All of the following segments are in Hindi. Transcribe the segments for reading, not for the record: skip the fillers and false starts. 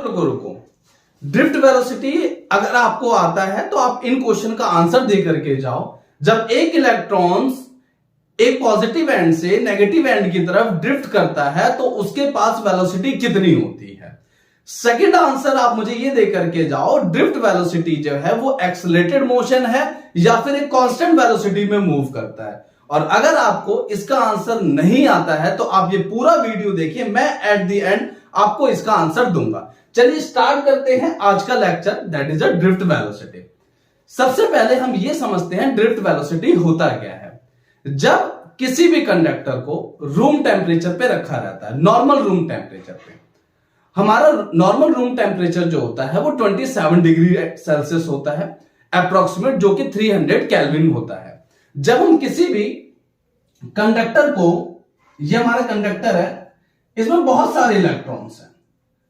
रुको रुको, ड्रिफ्ट वेलोसिटी अगर आपको आता है तो आप इन क्वेश्चन का आंसर दे करके जाओ। जब एक इलेक्ट्रॉन एक पॉजिटिव एंड से नेगेटिव एंड की तरफ ड्रिफ्ट करता है तो उसके पास वेलोसिटी कितनी होती है। सेकंड आंसर आप मुझे ये दे करके जाओ, ड्रिफ्ट वेलोसिटी जो है वो एक्सेलरेटेड मोशन है या फिर एक कांस्टेंट वेलोसिटी में मूव करता है। और अगर आपको इसका आंसर नहीं आता है तो आप ये पूरा वीडियो देखिए, मैं एट द एंड आपको इसका आंसर दूंगा। चलिए स्टार्ट करते हैं आज का lecture, that is a drift velocity. सबसे पहले हम ये समझते हैं ड्रिफ्ट वेलोसिटी होता क्या है। जब किसी भी कंडक्टर को रूम टेम्परेचर पे रखा रहता है, नॉर्मल रूम टेम्परेचर पे, हमारा नॉर्मल रूम टेम्परेचर जो होता है वो 27 डिग्री सेल्सियस होता है अप्रोक्सीमेट, जो कि 300 केल्विन होता है। जब हम किसी भी कंडक्टर को, ये हमारा कंडक्टर है, इसमें बहुत सारे इलेक्ट्रॉन्स हैं,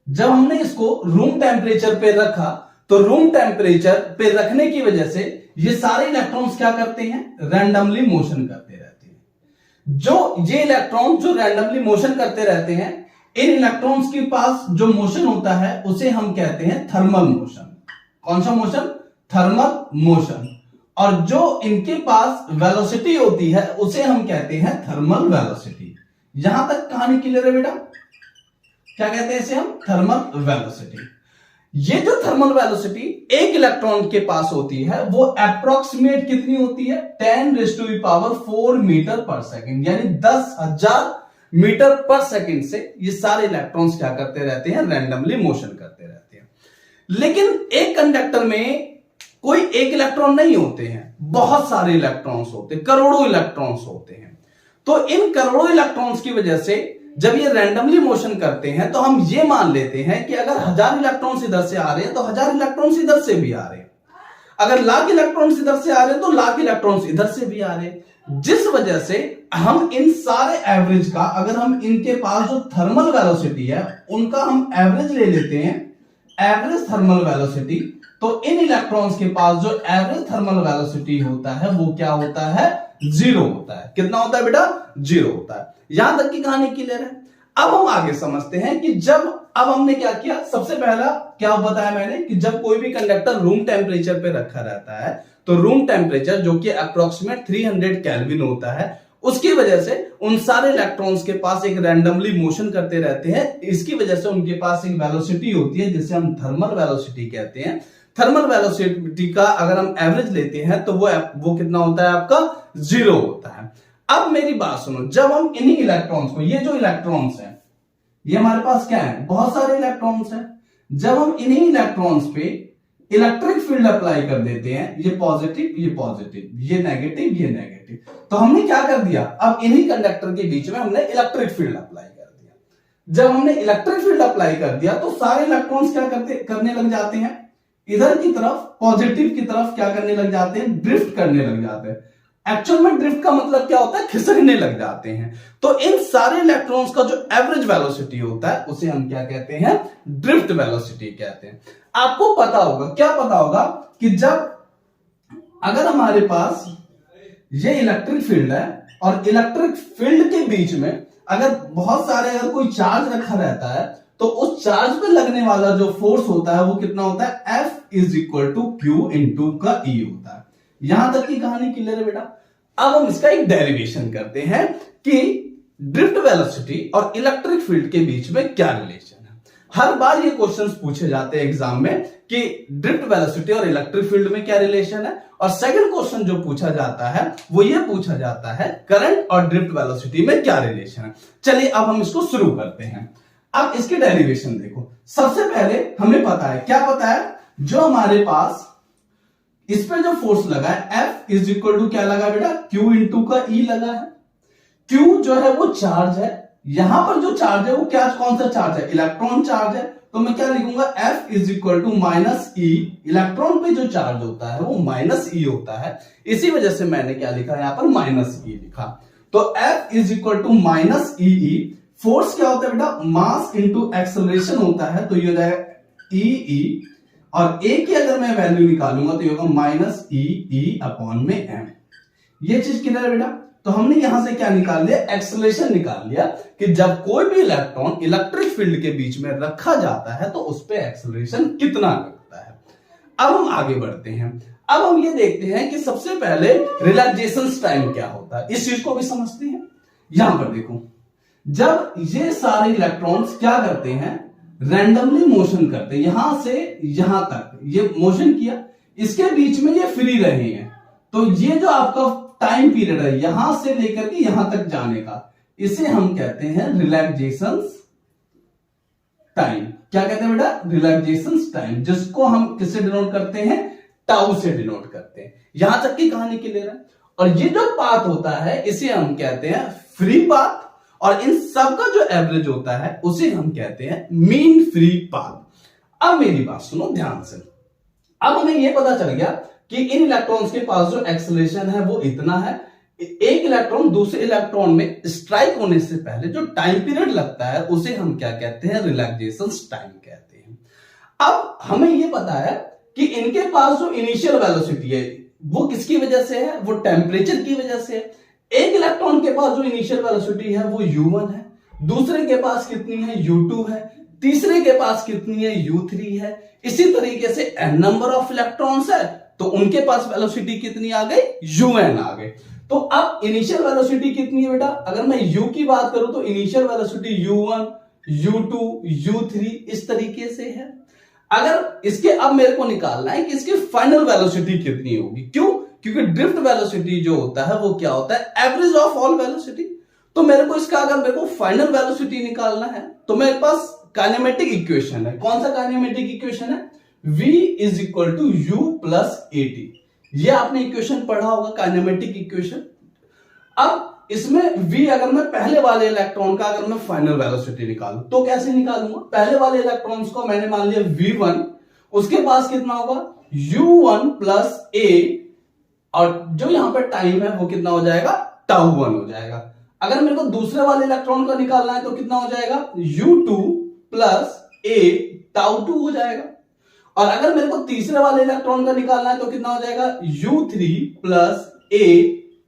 जब हमने इसको रूम टेम्परेचर पे रखा तो रूम टेम्परेचर पे रखने की वजह से ये सारे इलेक्ट्रॉन्स क्या करते हैं, रैंडमली मोशन करते रहते हैं। जो ये इलेक्ट्रॉन जो रैंडमली मोशन करते रहते हैं, इन इलेक्ट्रॉन्स के पास जो मोशन होता है उसे हम कहते हैं थर्मल मोशन। कौन सा मोशन? Thermal motion. और जो इनके पास वेलोसिटी होती है उसे हम कहते हैं थर्मल वेलोसिटी। यहां तक कहानी क्लियर है बेटा? क्या कहते हैं इसे हम? Thermal velocity. ये जो थर्मल वेलोसिटी एक इलेक्ट्रॉन के पास होती है वो अप्रोक्सीमेट कितनी होती है? 10⁴ मीटर पर सेकेंड, यानी 10,000 मीटर पर सेकेंड से ये सारे इलेक्ट्रॉन्स क्या करते रहते हैं, रैंडमली मोशन करते रहते हैं। लेकिन एक कंडक्टर में कोई एक इलेक्ट्रॉन नहीं होते हैं, बहुत सारे इलेक्ट्रॉन्स होते हैं, करोड़ों इलेक्ट्रॉन्स होते हैं। तो इन करोड़ों इलेक्ट्रॉन्स की वजह से जब ये रैंडमली मोशन करते हैं तो हम ये मान लेते हैं कि अगर 1000 इलेक्ट्रॉन्स इधर से आ रहे हैं तो 1000 इलेक्ट्रॉन्स इधर से भी आ रहे हैं, अगर लाख इलेक्ट्रॉन्स इधर से आ रहे हैं तो लाख इलेक्ट्रॉन्स इधर से भी आ रहे हैं। जिस वजह से हम इन सारे एवरेज का, अगर हम इनके पास जो थर्मल वेलोसिटी है उनका हम एवरेज ले लेते हैं, एवरेज थर्मल वेलोसिटी, तो इन इलेक्ट्रॉन्स के पास जो एवरेज थर्मल वेलोसिटी होता है वो क्या होता है? 0 होता है। कितना होता है बेटा? 0 होता है। यहां तक की कहानी क्लियर है। अब हम आगे समझते हैं कि अब हमने क्या किया। सबसे पहला क्या बताया मैंने कि जब कोई भी कंडक्टर रूम टेम्परेचर पे रखा रहता है तो रूम टेम्परेचर जो कि अप्रोक्सीमेट 300 केल्विन होता है, उसकी वजह से उन सारे इलेक्ट्रॉन्स के पास एक रैंडमली मोशन करते रहते हैं। इसकी वजह से उनके पास एक वेलोसिटी होती है जिसे हम थर्मल वेलोसिटी कहते हैं। थर्मल वेलोसिटी का अगर हम एवरेज लेते हैं तो वो कितना होता है आपका? 0 होता है। अब मेरी बात सुनो, जब हम इन्हीं इलेक्ट्रॉन्स को, ये जो इलेक्ट्रॉन्स हैं, ये हमारे पास क्या है? बहुत सारे इलेक्ट्रॉन्स हैं। जब हम इन्हीं इलेक्ट्रॉन्स पे इलेक्ट्रिक फील्ड अप्लाई कर देते हैं, ये पॉजिटिव, ये पॉजिटिव, ये नेगेटिव, ये नेगेटिव, तो हमने क्या कर दिया, अब इन्हीं कंडक्टर के बीच में हमने इलेक्ट्रिक फील्ड अप्लाई कर दिया। जब हमने इलेक्ट्रिक फील्ड अप्लाई कर दिया तो सारे इलेक्ट्रॉन्स क्या करने लग जाते हैं, इधर की तरफ, पॉजिटिव की तरफ क्या करने लग जाते हैं? ड्रिफ्ट करने लग जाते हैं। एक्चुअल में ड्रिफ्ट का मतलब क्या होता है? खिसकने लग जाते हैं। तो इन सारे इलेक्ट्रॉन्स का जो एवरेज वेलोसिटी होता है उसे हम क्या कहते हैं? ड्रिफ्ट वेलोसिटी कहते हैं। आपको पता होगा, क्या पता होगा कि जब अगर हमारे पास ये इलेक्ट्रिक फील्ड है और इलेक्ट्रिक फील्ड के बीच में अगर बहुत सारे, अगर कोई चार्ज रखा रहता है तो उस चार्ज पे लगने वाला जो फोर्स होता है वो कितना होता है? F = Q × का E होता है। यहां तक की कहानी क्लियर है बेटा? अब हम इसका एक डेरिवेशन करते हैं कि ड्रिफ्ट वेलोसिटी और इलेक्ट्रिक फील्ड के बीच में क्या रिलेशन है। हर बार ये क्वेश्चंस पूछे जाते हैं एग्जाम में कि ड्रिफ्ट वेलोसिटी और इलेक्ट्रिक फील्ड में क्या रिलेशन है। और सेकंड क्वेश्चन जो पूछा जाता है वो ये पूछा जाता है करंट और ड्रिफ्ट वेलोसिटी में क्या रिलेशन है। चलिए अब हम इसको शुरू करते हैं। अब इसकी डेरिवेशन देखो। सबसे पहले हमें पता है, क्या पता है? जो हमारे पास इस पे जो फोर्स लगा है F = क्या लगा बेटा? Q × का E लगा है। Q जो है वो चार्ज है, यहां पर जो चार्ज है वो क्या, कौन सा चार्ज है? इलेक्ट्रॉन चार्ज है। तो मैं क्या लिखूंगा? F = -E। इलेक्ट्रॉन पे जो चार्ज होता है वो -E होता है, इसी वजह से मैंने क्या लिखा यहां पर? -E लिखा। तो F = -E। फोर्स क्या होता है बेटा? मास इंटू एक्सेलरेशन होता है, तो ये हो जाएगा E। और ए की अगर मैं वैल्यू निकालूंगा तो ये होगा -E/m। ये चीज क्लियर है बेटा? तो हमने यहां से क्या निकाल लिया, एक्सेलरेशन निकाल लिया कि जब कोई भी इलेक्ट्रॉन इलेक्ट्रिक फील्ड के बीच में रखा जाता है तो उस पर एक्सेलरेशन कितना लगता है। अब हम आगे बढ़ते हैं। अब हम ये देखते हैं कि सबसे पहले रिलैक्सेशन टाइम क्या होता है, इस चीज को भी समझते हैं। यहां पर देखो, जब ये सारे इलेक्ट्रॉन्स क्या करते हैं, रैंडमली मोशन करते हैं, यहां से यहां तक ये मोशन किया, इसके बीच में ये फ्री रहे हैं, तो ये जो आपका टाइम पीरियड है यहां से लेकर के यहां तक जाने का, इसे हम कहते हैं रिलैक्सेशन टाइम। क्या कहते हैं बेटा, रिलैक्सेशन टाइम, जिसको हम किससे डिनोट करते हैं, टाउ से डिनोट करते हैं। यहां तक की कहानी क्लियर है। और ये जो पाथ होता है इसे हम कहते हैं फ्री पाथ, और इन सब का जो एवरेज होता है उसे हम कहते हैं मीन फ्री पाथ। अब मेरी बात सुनो ध्यान से। अब हमें यह पता चल गया कि इन इलेक्ट्रॉन्स के पास जो एक्सेलरेशन है वो इतना है। एक इलेक्ट्रॉन दूसरे इलेक्ट्रॉन में स्ट्राइक होने से पहले जो टाइम पीरियड लगता है उसे हम क्या कहते हैं, रिलैक्सेशन टाइम कहते हैं। अब हमें यह पता है कि इनके पास जो इनिशियल वेलोसिटी है वो किसकी वजह से है, वो टेम्परेचर की वजह से है। एक इलेक्ट्रॉन के पास जो इनिशियल वेलोसिटी है वो u1 है, दूसरे के पास कितनी है, u2 है, तीसरे के पास कितनी है, u3 है। इसी तरीके से n नंबर ऑफ इलेक्ट्रॉन्स है तो उनके पास वेलोसिटी कितनी आ गई, un आ गई। तो अब इनिशियल वेलोसिटी कितनी है बेटा, अगर मैं u की बात करूं तो initial velocity u1, u2, u3 इस तरीके से है। अगर इसके अब मेरे को निकालना है कि इसकी फाइनल वेलोसिटी कितनी होगी, क्यों, क्योंकि ड्रिफ्ट वेलोसिटी जो होता है वो क्या होता है, एवरेज ऑफ ऑल वेलोसिटी। तो मेरे को इसका अगर मेरे को फाइनल वेलोसिटी निकालना है तो मेरे पास काइनेमेटिक इक्वेशन है। कौन सा काइनेमेटिक इक्वेशन है, v is equal to u plus at। ये आपने इक्वेशन पढ़ा होगा, काइनेमेटिक इक्वेशन। अब इसमें v अगर मैं पहले वाले इलेक्ट्रॉन का अगर मैं फाइनल वेलोसिटी निकालूं तो कैसे निकालूंगा, पहले वाले इलेक्ट्रॉन्स को मैंने मान लिया v1, उसके पास कितना होगा u1 प्लस a, और जो यहां पर टाइम है वो कितना हो जाएगा, τ1 हो जाएगा। अगर मेरे को दूसरे वाले इलेक्ट्रॉन का निकालना है तो कितना हो जाएगा, u2 प्लस a τ2 हो जाएगा। और अगर मेरे को तीसरे वाले इलेक्ट्रॉन का निकालना है तो कितना हो जाएगा, u3 प्लस a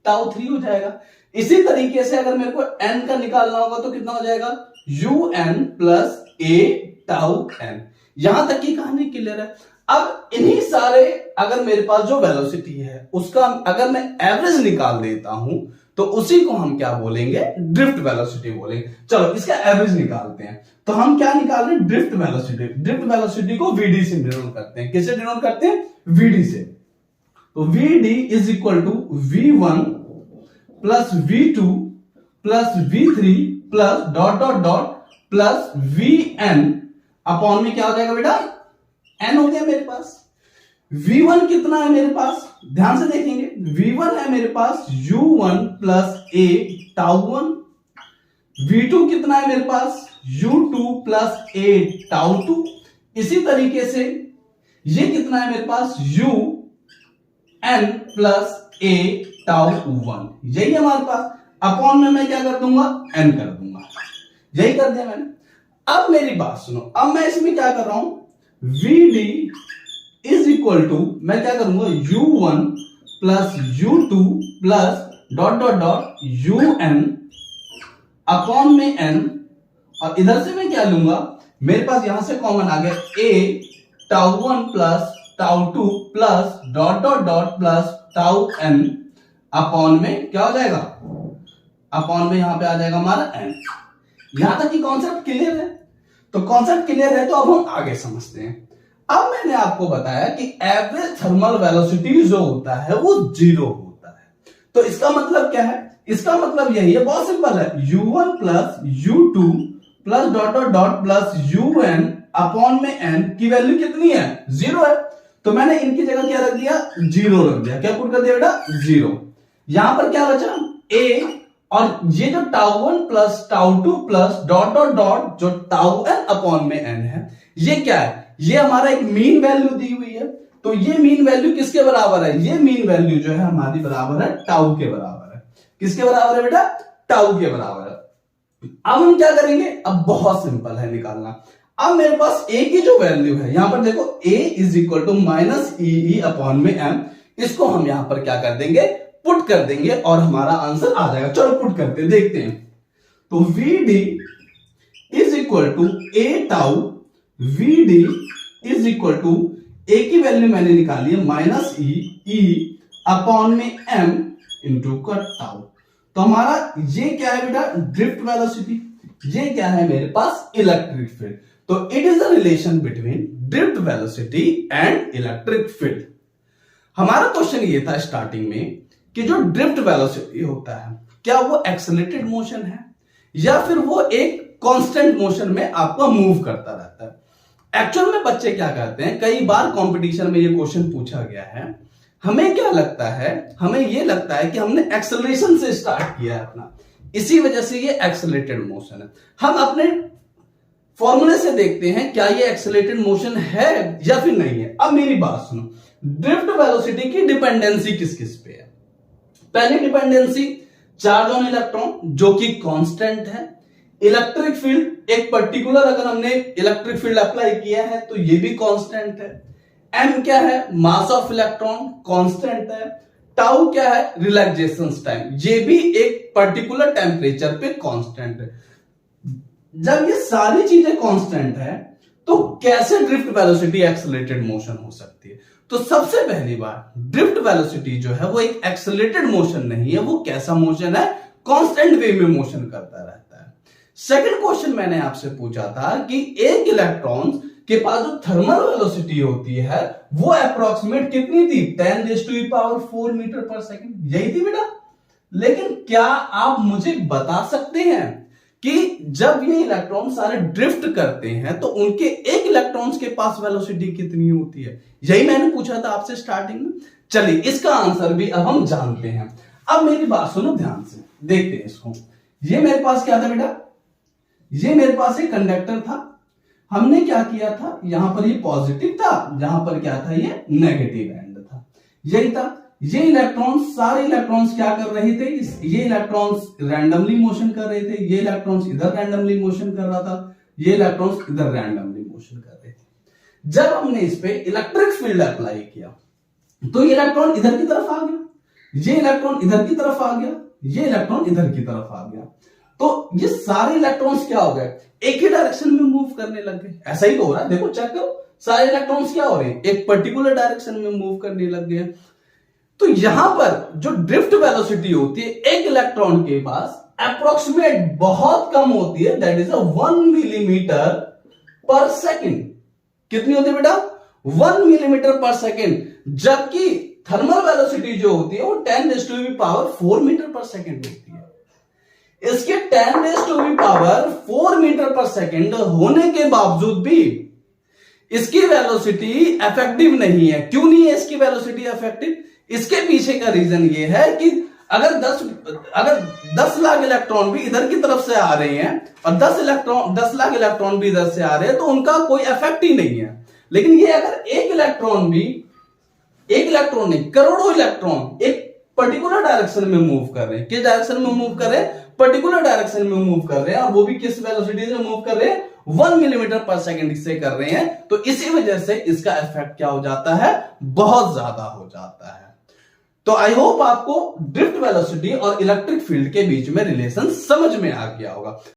τ3 हो जाएगा। इसी तरीके से अगर मेरे को n का निकालना होगा तो कितना हो जाएगा, un प्लस a τn। यहां तक की कहानी क्लियर है। अब इन्हीं सारे अगर मेरे पास जो वेलोसिटी है उसका अगर मैं एवरेज निकाल देता हूं तो उसी को हम क्या बोलेंगे, ड्रिफ्ट वेलोसिटी बोलेंगे। चलो इसका एवरेज निकालते हैं। तो हम क्या निकाल रहे हैं, ड्रिफ्ट वेलोसिटी। ड्रिफ्ट वेलोसिटी को vd से डिनोट करते हैं। किससे डिनोट करते हैं, vd से। तो vd is equal to v1 प्लस v2 plus v3 plus dot dot dot plus vn upon में क्या हो जाएगा बेटा, n हो गया मेरे पास। v1 कितना है मेरे पास, ध्यान से देखेंगे, v1 है मेरे पास u1 प्लस a τ1, v2 कितना है मेरे पास u2 प्लस a τ2। इसी तरीके से ये कितना है मेरे पास un प्लस a τ1, यही हमारे पास। अपॉन में मैं क्या कर दूंगा, n कर दूंगा, यही कर दिया मैंने। अब मेरी बात सुनो, अब मैं इसमें क्या कर रहा हूं, vd इज इक्वल टू मैं क्या करूंगा, u1 plus u2 plus dot dot dot un upon में n, और इधर से मैं क्या लूंगा, मेरे पास यहां से कॉमन आ गया a τ1 plus τ2 plus dot dot dot plus τn upon में क्या हो जाएगा, अपॉन में यहां पे आ जाएगा हमारा n। यहां तक की कॉन्सेप्ट क्लियर है। तो कॉन्सेप्ट क्लियर है तो अब हम आगे समझते हैं। अब मैंने आपको बताया कि एवरेज थर्मल वेलोसिटी जो होता है वो 0 होता है। तो इसका मतलब क्या है, इसका मतलब यही है, बहुत सिंपल है, u1 plus u2 plus dot dot dot plus un upon में n की वैल्यू कितनी है, 0 है। तो मैंने इनकी जगह क्या रख दिया, 0 रख दिया। क्या पुट कर दिया बेटा, 0। यहां पर क्या बचा, a, और ये जो τ1 plus τ2 plus dot dot dot जो τn अपॉन में n है, ये क्या है, ये हमारा एक मीन वैल्यू दी हुई है। तो ये मीन वैल्यू किसके बराबर है, ये मीन वैल्यू जो है हमारी बराबर है टाउ के बराबर है। किसके बराबर है बेटा, टाउ के बराबर है। अब हम क्या करेंगे, अब बहुत सिंपल है निकालना। अब मेरे पास a की जो वैल्यू है, यहां पर देखो a is equal to minus E upon में m, इसको हम यहां पर क्या कर देंगे, पुट कर देंगे और हमारा आंसर आ जाएगा। चलो पुट करते हैं, देखते हैं। तो VD is equal to a tau, VD is equal to a की वैल्यू मैंने निकाली है माइनस ई अपॉन में m इंटू का टाउ। तो हमारा ये क्या है बेटा, ड्रिफ्ट वेलोसिटी, ये क्या है मेरे पास, इलेक्ट्रिक फील्ड। तो it is the relation between drift velocity and electric field. हमारा क्वेश्चन ये था स्टार्टिंग में कि जो ड्रिफ्ट वेलोसिटी होता है क्या वो एक्सेलरेटेड मोशन है या फिर वो एक कांस्टेंट मोशन में आपका मूव करता रहता है। एक्चुअल में बच्चे क्या करते हैं, कई बार कंपटीशन में ये क्वेश्चन पूछा गया है, हमें क्या लगता है, हमें ये लगता है कि हमने एक्सेलरेशन से स्टार्ट किया है अपना, इसी वजह से ये एक्सेलरेटेड मोशन है। हम अपने फॉर्मूले से देखते हैं क्या ये एक्सेलरेटेड मोशन है या फिर नहीं है। अब मेरी बात सुनो, ड्रिफ्ट वेलोसिटी की डिपेंडेंसी किस किस पे है। पहली डिपेंडेंसी चार्ज ऑन इलेक्ट्रॉन जो कि कांस्टेंट है। इलेक्ट्रिक फील्ड, एक पर्टिकुलर अगर हमने इलेक्ट्रिक फील्ड अप्लाई किया है तो ये भी कांस्टेंट है। एम क्या है, मास ऑफ इलेक्ट्रॉन, कांस्टेंट है। टाउ क्या है, रिलैक्सेशन टाइम, ये भी एक पर्टिकुलर टेम्परेचर पे कांस्टेंट है। जब ये सारी चीजें कांस्टेंट है तो कैसे ड्रिफ्ट वेलोसिटी एक्सेलरेटेड मोशन हो सकती है। तो सबसे पहली बात, ड्रिफ्ट वेलोसिटी जो है वो एक एक्सेलरेटेड मोशन नहीं है, वो कैसा मोशन है, कांस्टेंट वे में मोशन करता रहता है। सेकंड क्वेश्चन मैंने आपसे पूछा था कि एक इलेक्ट्रॉन के पास जो थर्मल वेलोसिटी होती है वो अप्रोक्सीमेट कितनी थी, 10⁴ मीटर पर सेकंड, यही थी बेटा। लेकिन क्या आप मुझे बता सकते हैं कि जब ये इलेक्ट्रॉन सारे ड्रिफ्ट करते हैं तो उनके एक इलेक्ट्रॉन्स के पास वेलोसिटी कितनी होती है, यही मैंने पूछा था आपसे स्टार्टिंग में। चलिए इसका आंसर भी अब हम जानते हैं। अब मेरी बात सुनो ध्यान से, देखते हैं इसको। ये मेरे पास क्या था बेटा, ये मेरे पास एक कंडक्टर था। हमने क्या किया था, यहां पर ये पॉजिटिव था, जहां पर क्या था, ये नेगेटिव एंड था, यही था। ये इलेक्ट्रॉन्स, सारे इलेक्ट्रॉन्स क्या कर रहे थे, ये इलेक्ट्रॉन्स रैंडमली मोशन कर रहे थे, ये इलेक्ट्रॉन्स इधर रैंडमली मोशन कर रहा था, ये इलेक्ट्रॉन्स इधर रैंडमली मोशन कर रहे थे। जब हमने इस पे इलेक्ट्रिक फील्ड अप्लाई किया तो ये इलेक्ट्रॉन इधर की तरफ आ गया, ये इलेक्ट्रॉन इधर की तरफ आ गया, ये इलेक्ट्रॉन इधर की तरफ आ गया। तो ये सारे इलेक्ट्रॉन्स क्या हो गए, एक ही डायरेक्शन में मूव करने लग गए। ऐसा ही तो हो रहा है, देखो चेक करो, सारे इलेक्ट्रॉन्स क्या हो रहे हैं, एक पर्टिकुलर डायरेक्शन में मूव करने लग गए। तो यहां पर जो ड्रिफ्ट वेलोसिटी होती है एक इलेक्ट्रॉन के पास अप्रोक्सीमेट बहुत कम होती है, दैट इज 1 मिलीमीटर पर सेकेंड। कितनी होती है बेटा, 1 मिलीमीटर पर सेकेंड। जबकि थर्मल वेलोसिटी जो होती है वो 10⁴ मीटर पर सेकेंड होती है। इसके 10⁴ मीटर पर सेकेंड होने के बावजूद भी इसकी वेलोसिटी इफेक्टिव नहीं है। क्यों नहीं है इसकी वेलोसिटी इफेक्टिव, इसके पीछे का रीजन ये है कि अगर 10 लाख इलेक्ट्रॉन भी इधर की तरफ से आ रहे हैं और 10 लाख इलेक्ट्रॉन भी इधर से आ रहे हैं तो उनका कोई इफेक्ट ही नहीं है। लेकिन ये अगर एक इलेक्ट्रॉन नहीं, करोड़ों इलेक्ट्रॉन एक पर्टिकुलर डायरेक्शन में मूव कर रहे हैं, किस डायरेक्शन में मूव कर रहे हैं, पर्टिकुलर डायरेक्शन में मूव कर रहे हैं, और वो भी किस वेलोसिटी से मूव कर रहे हैं, 1 मिलीमीटर पर सेकेंड से कर रहे हैं। तो इसी वजह से इसका इफेक्ट क्या हो जाता है, बहुत ज्यादा हो जाता है। तो आई होप आपको ड्रिफ्ट वेलोसिटी और इलेक्ट्रिक फील्ड के बीच में रिलेशन समझ में आ गया होगा।